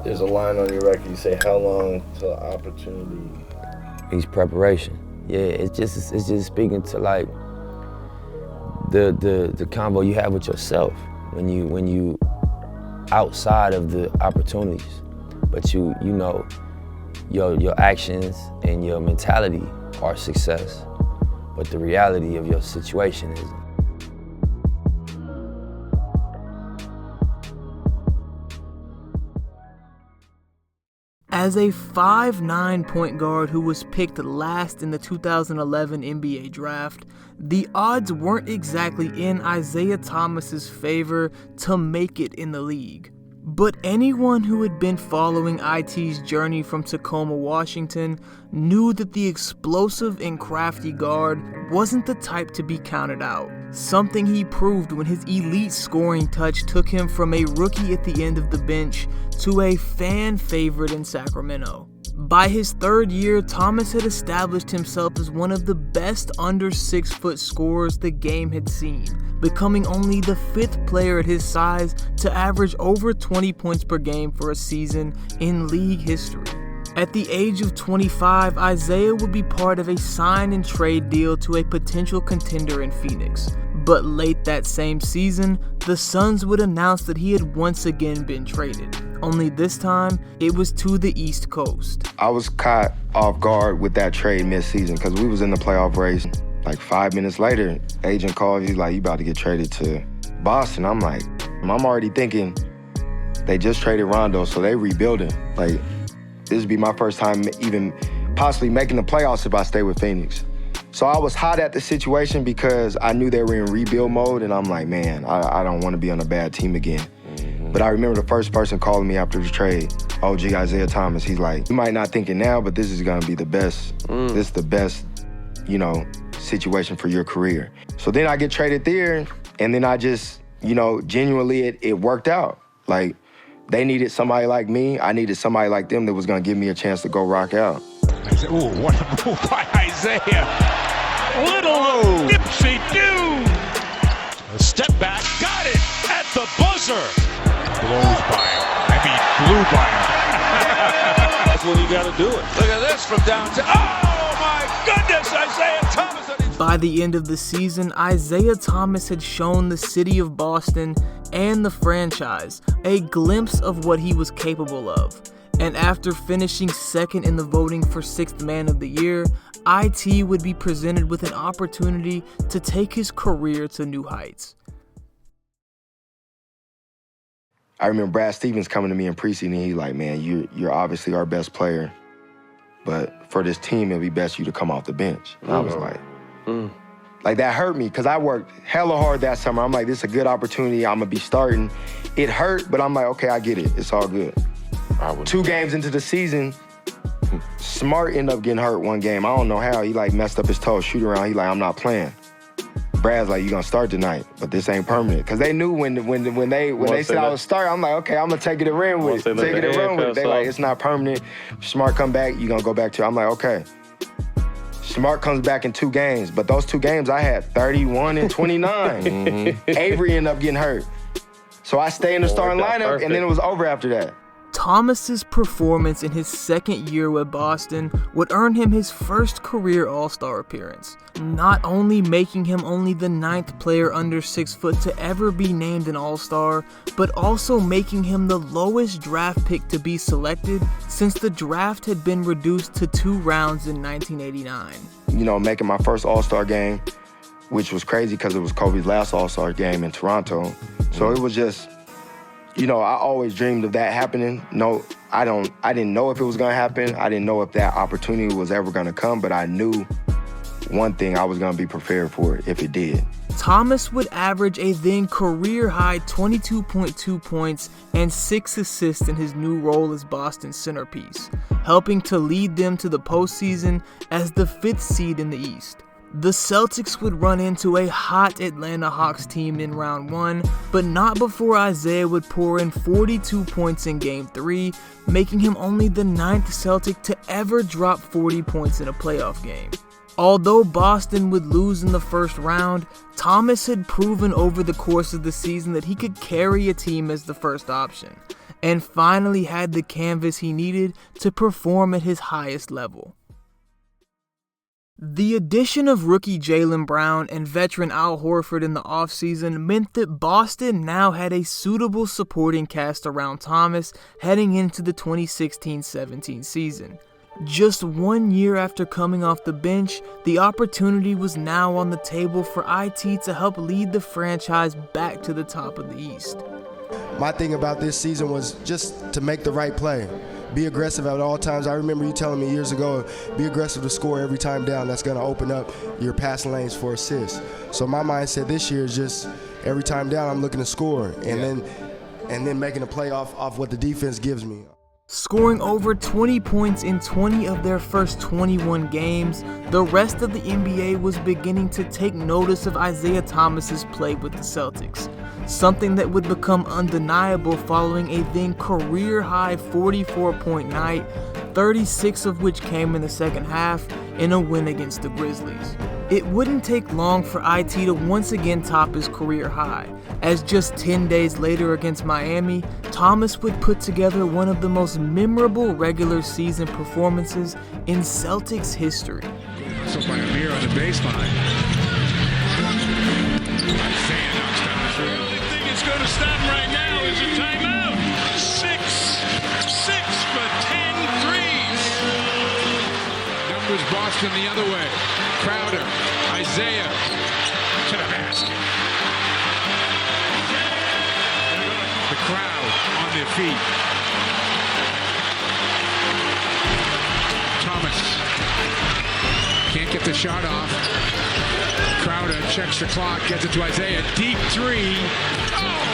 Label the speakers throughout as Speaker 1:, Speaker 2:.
Speaker 1: There's a line on your record, you say, how long till opportunity?
Speaker 2: It's preparation. Yeah, it's just speaking to like the convo you have with yourself when you outside of the opportunities, but you know your actions and your mentality are success, but the reality of your situation isn't.
Speaker 3: As a 5'9" point guard who was picked last in the 2011 NBA draft, the odds weren't exactly in Isaiah Thomas's favor to make it in the league. But anyone who had been following IT's journey from Tacoma, Washington, knew that the explosive and crafty guard wasn't the type to be counted out. Something he proved when his elite scoring touch took him from a rookie at the end of the bench to a fan favorite in Sacramento. By his third year, Thomas had established himself as one of the best under 6 foot scorers the game had seen, becoming only the 5th player at his size to average over 20 points per game for a season in league history. At the age of 25, Isaiah would be part of a sign and trade deal to a potential contender in Phoenix. But late that same season, the Suns would announce that he had once again been traded. Only this time, it was to the East Coast.
Speaker 4: I was caught off guard with that trade mid-season because we was in the playoff race. Like 5 minutes later, agent calls, he's like, you about to get traded to Boston. I'm like, I'm already thinking they just traded Rondo, so they rebuilding. Like, this would be my first time even possibly making the playoffs if I stay with Phoenix. So I was hot at the situation because I knew they were in rebuild mode, and I'm like, man, I don't want to be on a bad team again. But I remember the first person calling me after the trade, OG Isaiah Thomas. He's like, you might not think it now, but this is going to be the best. This is the best, situation for your career. So then I get traded there, and then I just, genuinely it worked out. Like, they needed somebody like me. I needed somebody like them that was going to give me a chance to go rock out.
Speaker 5: Ooh, what a move by Isaiah. Little dipsy-do. A step back, got it at the buzzer. Blows by him. Blew by him. That's when you got to do it. Look at this from downtown. Oh, my goodness, Isaiah Thomas.
Speaker 3: By the end of the season, Isaiah Thomas had shown the city of Boston and the franchise a glimpse of what he was capable of. And after finishing second in the voting for 6th Man of the Year, IT would be presented with an opportunity to take his career to new heights.
Speaker 4: I remember Brad Stevens coming to me in preseason, and he's like, man, you're obviously our best player, but for this team, it'd be best you to come off the bench. And I was like, that hurt me because I worked hella hard that summer. I'm like, this is a good opportunity. I'm going to be starting. It hurt, but I'm like, okay, I get it. It's all good. 2 games into the season, Smart ended up getting hurt one game. I don't know how. He messed up his toe, shoot around. He like, I'm not playing. Brad's like, you gonna start tonight, but this ain't permanent. Cause they knew when they said I was starting, I'm like, okay, I'm gonna take it and run with it. Take it and run with it. They like, it's not permanent. Smart come back, you gonna go back to. I'm like, okay. Smart comes back in 2 games, but those 2 games I had 31 and 29. Avery ended up getting hurt. So I stayed in the starting lineup, and then it was over after that.
Speaker 3: Thomas's performance in his second year with Boston would earn him his first career All-Star appearance, not only making him only the 9th player under 6 foot to ever be named an All-Star, but also making him the lowest draft pick to be selected since the draft had been reduced to 2 rounds in 1989.
Speaker 4: Making my first All-Star game, which was crazy because it was Kobe's last All-Star game in Toronto. So it was just, I always dreamed of that happening. No, I didn't know if it was gonna happen. I didn't know if that opportunity was ever gonna come, but I knew one thing, I was gonna be prepared for it if it did.
Speaker 3: Thomas would average a then career-high 22.2 points and 6 assists in his new role as Boston's centerpiece, helping to lead them to the postseason as the 5th seed in the East. The Celtics would run into a hot Atlanta Hawks team in round 1, but not before Isaiah would pour in 42 points in Game 3, making him only the 9th Celtic to ever drop 40 points in a playoff game. Although Boston would lose in the first round, Thomas had proven over the course of the season that he could carry a team as the first option. and finally had the canvas he needed to perform at his highest level. The addition of rookie Jaylen Brown and veteran Al Horford in the offseason meant that Boston now had a suitable supporting cast around Thomas heading into the 2016-17 season. Just 1 year after coming off the bench, the opportunity was now on the table for IT to help lead the franchise back to the top of the East.
Speaker 6: My thing about this season was just to make the right play. Be aggressive at all times. I remember you telling me years ago, be aggressive to score every time down. That's going to open up your passing lanes for assists. So my mindset this year is just every time down, I'm looking to score and then making a play off what the defense gives me.
Speaker 3: Scoring over 20 points in 20 of their first 21 games, the rest of the NBA was beginning to take notice of Isaiah Thomas's play with the Celtics, something that would become undeniable following a then career-high 44-point night, 36 of which came in the second half in a win against the Grizzlies. It wouldn't take long for IT to once again top his career high, as just 10 days later against Miami, Thomas would put together one of the most memorable regular season performances in Celtics history.
Speaker 5: So by Amir on the baseline. Isaiah knocks down the three. The only thing that's going to stop him right now is a timeout. Six for 10 threes. Numbers Boston the other way. Crowder, Isaiah to the basket. The crowd on their feet. Thomas can't get the shot off. Crowder checks the clock, gets it to Isaiah. Deep three. Oh!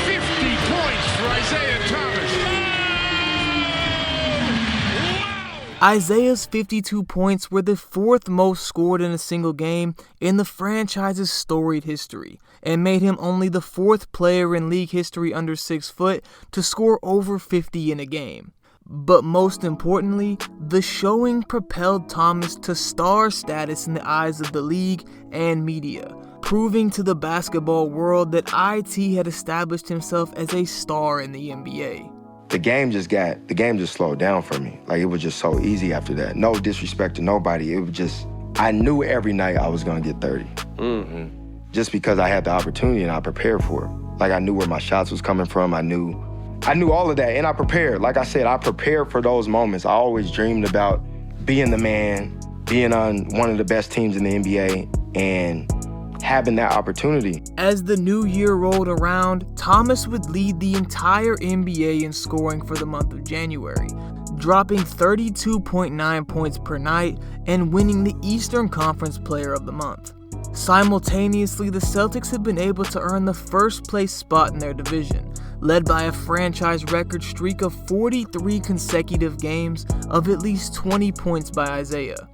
Speaker 5: 50 points for Isaiah Thomas.
Speaker 3: Isaiah's 52 points were the fourth most scored in a single game in the franchise's storied history, and made him only the fourth player in league history under 6 foot to score over 50 in a game. But most importantly, the showing propelled Thomas to star status in the eyes of the league and media, proving to the basketball world that IT had established himself as a star in the NBA.
Speaker 4: The game just slowed down for me. Like, it was just so easy after that. No disrespect to nobody. It was just, I knew every night I was gonna get 30. Just because I had the opportunity and I prepared for it. Like, I knew where my shots was coming from. I knew all of that, and I prepared. Like I said, I prepared for those moments. I always dreamed about being the man, being on one of the best teams in the NBA, and having that opportunity.
Speaker 3: As the new year rolled around, Thomas would lead the entire NBA in scoring for the month of January, dropping 32.9 points per night and winning the Eastern Conference Player of the Month. Simultaneously, the Celtics had been able to earn the first place spot in their division, led by a franchise record streak of 43 consecutive games of at least 20 points by Isaiah.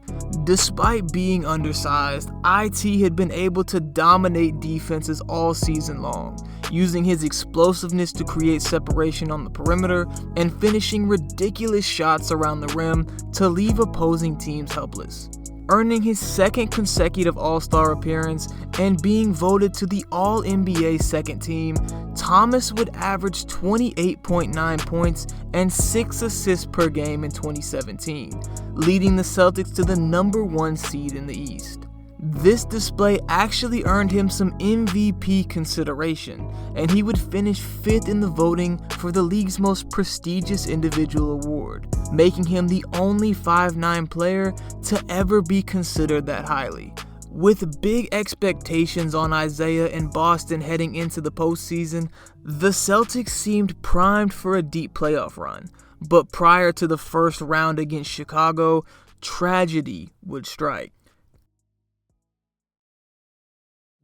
Speaker 3: Despite being undersized, IT had been able to dominate defenses all season long, using his explosiveness to create separation on the perimeter and finishing ridiculous shots around the rim to leave opposing teams helpless. Earning his second consecutive All-Star appearance and being voted to the All-NBA second team, Thomas would average 28.9 points and 6 assists per game in 2017, leading the Celtics to the #1 seed in the East. This display actually earned him some MVP consideration, and he would finish 5th in the voting for the league's most prestigious individual award, making him the only 5'9" player to ever be considered that highly. With big expectations on Isaiah and Boston heading into the postseason, the Celtics seemed primed for a deep playoff run. But prior to the first round against Chicago, tragedy would strike.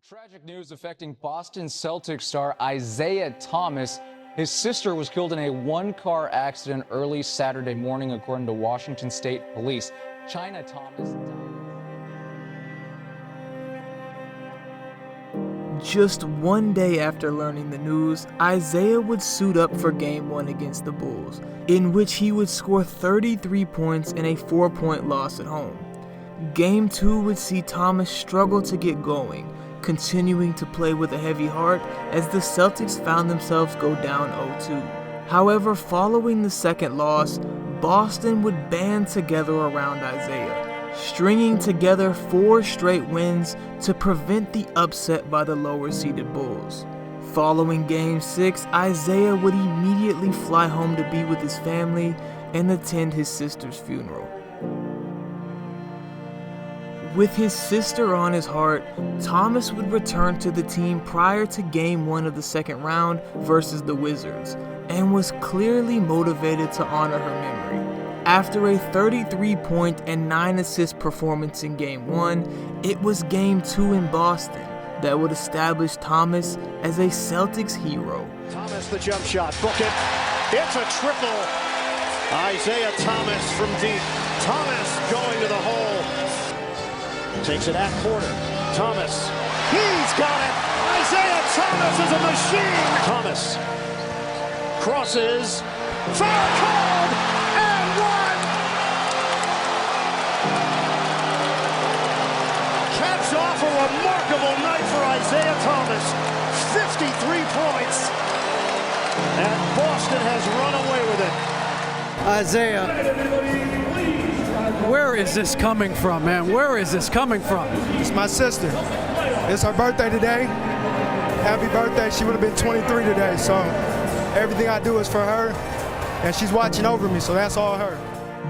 Speaker 7: Tragic news affecting Boston Celtics star Isaiah Thomas. His sister was killed in a one-car accident early Saturday morning, according to Washington State Police. China Thomas died.
Speaker 3: Just 1 day after learning the news, Isaiah would suit up for Game 1 against the Bulls, in which he would score 33 points in a 4-point loss at home. Game 2 would see Thomas struggle to get going, continuing to play with a heavy heart as the Celtics found themselves go down 0-2. However, following the second loss, Boston would band together around Isaiah, stringing together 4 straight wins to prevent the upset by the lower-seeded Bulls. Following Game 6, Isaiah would immediately fly home to be with his family and attend his sister's funeral. With his sister on his heart, Thomas would return to the team prior to Game 1 of the second round versus the Wizards, and was clearly motivated to honor her memory. After a 33-point and 9-assist performance in Game 1, it was Game 2 in Boston that would establish Thomas as a Celtics hero.
Speaker 5: Thomas, the jump shot, book it. It's a triple. Isaiah Thomas from deep. Thomas going to the hole. Takes it at quarter. Thomas. He's got it. Isaiah Thomas is a machine. Thomas crosses. Foul called and one. Caps off a remarkable night for Isaiah Thomas. 53 points. And Boston has run away with it.
Speaker 8: Isaiah, where is this coming from, man? Where is this coming from?
Speaker 6: It's my sister. It's her birthday today. Happy birthday. She would have been 23 today, so everything I do is for her, and she's watching over me, so that's all her.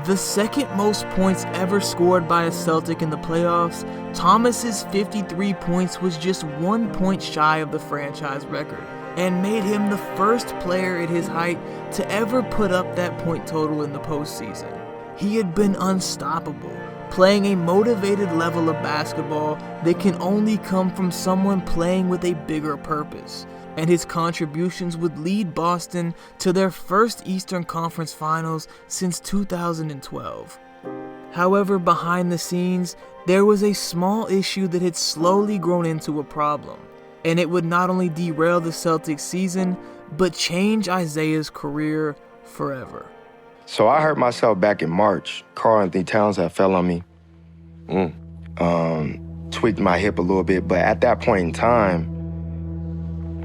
Speaker 3: The second most points ever scored by a Celtic in the playoffs, Thomas's 53 points was just 1 point shy of the franchise record, and made him the first player at his height to ever put up that point total in the postseason. He had been unstoppable, playing a motivated level of basketball that can only come from someone playing with a bigger purpose, and his contributions would lead Boston to their first Eastern Conference Finals since 2012. However, behind the scenes, there was a small issue that had slowly grown into a problem, and it would not only derail the Celtics season, but change Isaiah's career forever.
Speaker 4: So I hurt myself back in March. Karl Anthony Towns had fell on me. Tweaked my hip a little bit, but at that point in time,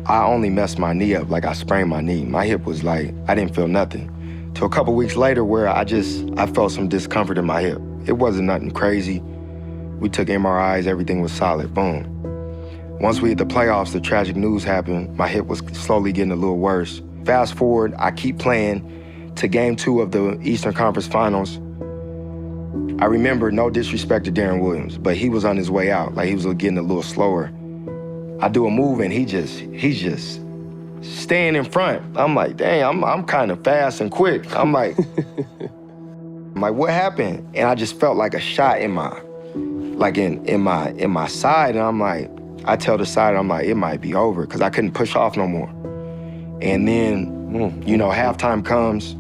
Speaker 4: I only messed my knee up, like I sprained my knee. My hip was like, I didn't feel nothing. Till a couple weeks later where I felt some discomfort in my hip. It wasn't nothing crazy. We took MRIs, everything was solid, boom. Once we hit the playoffs, the tragic news happened. My hip was slowly getting a little worse. Fast forward, I keep playing to Game 2 of the Eastern Conference Finals. I remember, no disrespect to Darren Williams, but he was on his way out. Like, he was getting a little slower. I do a move and he's just staying in front. I'm like, dang, I'm kind of fast and quick. I'm like, what happened? And I just felt like a shot in my side. And I'm like, I tell the side, I'm like, it might be over, because I couldn't push off no more. And then, halftime comes,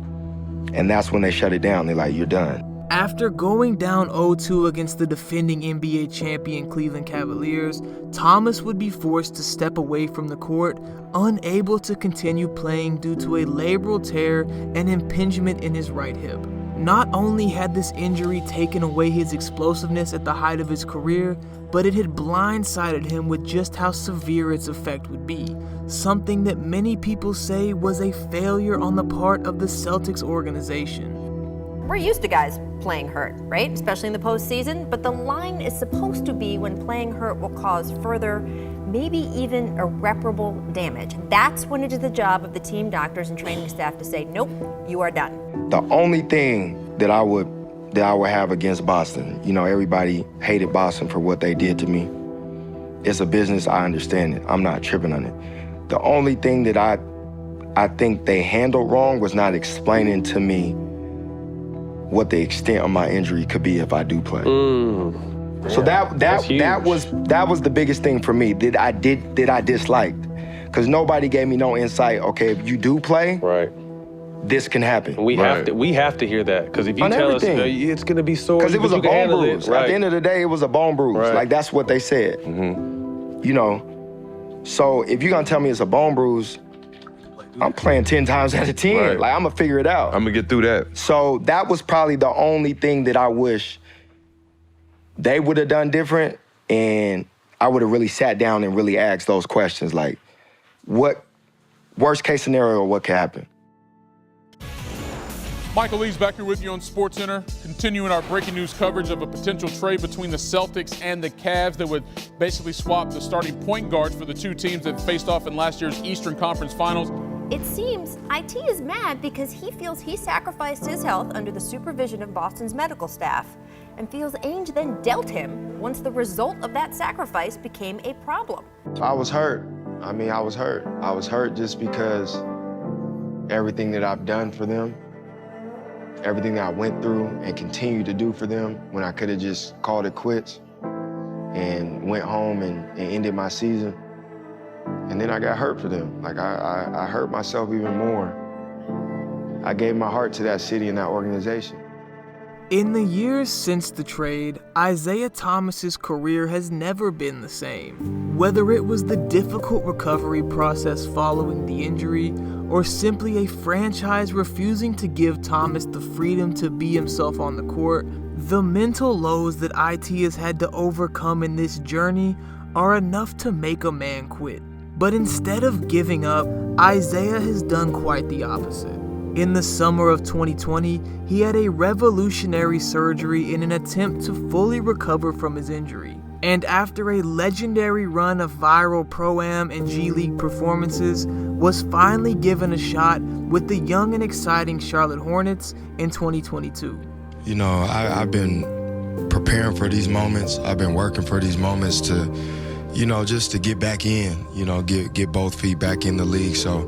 Speaker 4: and that's when they shut it down. They're like, you're done.
Speaker 3: After going down 0-2 against the defending NBA champion Cleveland Cavaliers, Thomas would be forced to step away from the court, unable to continue playing due to a labral tear and impingement in his right hip. Not only had this injury taken away his explosiveness at the height of his career, but it had blindsided him with just how severe its effect would be, something that many people say was a failure on the part of the Celtics organization.
Speaker 9: We're used to guys playing hurt, right? Especially in the postseason, but the line is supposed to be when playing hurt will cause further, maybe even irreparable damage. That's when it is the job of the team doctors and training staff to say, nope, you are done.
Speaker 4: The only thing that I would have against Boston, everybody hated Boston for what they did to me. It's a business, I understand it. I'm not tripping on it. The only thing that I think they handled wrong was not explaining to me what the extent of my injury could be if I do play. So that was the biggest thing for me that I disliked, because nobody gave me no insight. Okay, if you do play,
Speaker 10: right,
Speaker 4: this can happen.
Speaker 10: We have to hear that, because if you tell us it's gonna be sore,
Speaker 4: because it was a bone bruise.
Speaker 10: Right.
Speaker 4: At the end of the day, it was a bone bruise.
Speaker 10: Right.
Speaker 4: Like, that's what they said. So if you're gonna tell me it's a bone bruise, I'm playing 10 times out of 10.
Speaker 10: Right.
Speaker 4: Like, I'm gonna figure it out.
Speaker 10: I'm gonna get through that.
Speaker 4: So that was probably the only thing that I wish they would have done different. And I would have really sat down and really asked those questions, like, what worst case scenario, what could happen?
Speaker 11: Michael Lee's back here with you on SportsCenter, continuing our breaking news coverage of a potential trade between the Celtics and the Cavs that would basically swap the starting point guards for the two teams that faced off in last year's Eastern Conference Finals.
Speaker 9: It seems IT is mad because he feels he sacrificed his health under the supervision of Boston's medical staff and feels Ainge then dealt him once the result of that sacrifice became a problem.
Speaker 4: I was hurt. I mean, I was hurt. I was hurt just because everything that I've done for them, everything that I went through and continue to do for them when I could have just called it quits and went home and ended my season. And then I got hurt for them. Like, I hurt myself even more. I gave my heart to that city and that organization.
Speaker 3: In the years since the trade, Isaiah Thomas's career has never been the same. Whether it was the difficult recovery process following the injury, or simply a franchise refusing to give Thomas the freedom to be himself on the court, the mental lows that IT has had to overcome in this journey are enough to make a man quit. But instead of giving up, Isaiah has done quite the opposite. In the summer of 2020, he had a revolutionary surgery in an attempt to fully recover from his injury. And after a legendary run of viral Pro-Am and G League performances, was finally given a shot with the young and exciting Charlotte Hornets in 2022.
Speaker 6: You know, I've been preparing for these moments. I've been working for these moments to, you know, just to get back in, you know, get both feet back in the league. So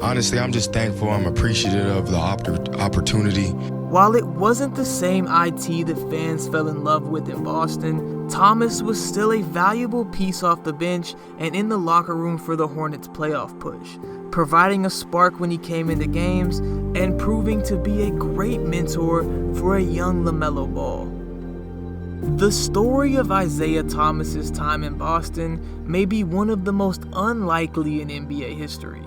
Speaker 6: honestly, I'm just thankful. I'm appreciative of the opportunity.
Speaker 3: While it wasn't the same IT that fans fell in love with in Boston, Thomas was still a valuable piece off the bench and in the locker room for the Hornets' playoff push, providing a spark when he came into games and proving to be a great mentor for a young LaMelo Ball. The story of Isaiah Thomas's time in Boston may be one of the most unlikely in NBA history.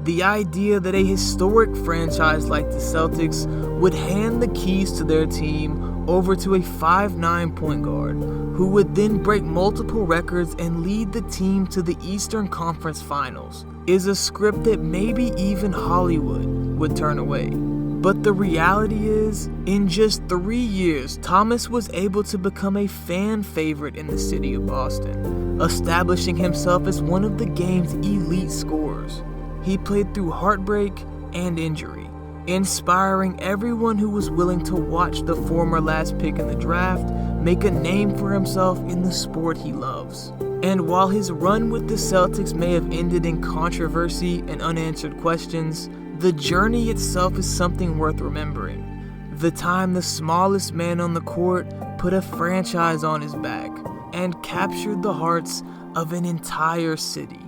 Speaker 3: The idea that a historic franchise like the Celtics would hand the keys to their team over to a 5'9" point guard who would then break multiple records and lead the team to the Eastern Conference Finals is a script that maybe even Hollywood would turn away. But the reality is, in just 3 years, Thomas was able to become a fan favorite in the city of Boston, establishing himself as one of the game's elite scorers. He played through heartbreak and injury, inspiring everyone who was willing to watch the former last pick in the draft make a name for himself in the sport he loves. And while his run with the Celtics may have ended in controversy and unanswered questions, the journey itself is something worth remembering. The time the smallest man on the court put a franchise on his back and captured the hearts of an entire city.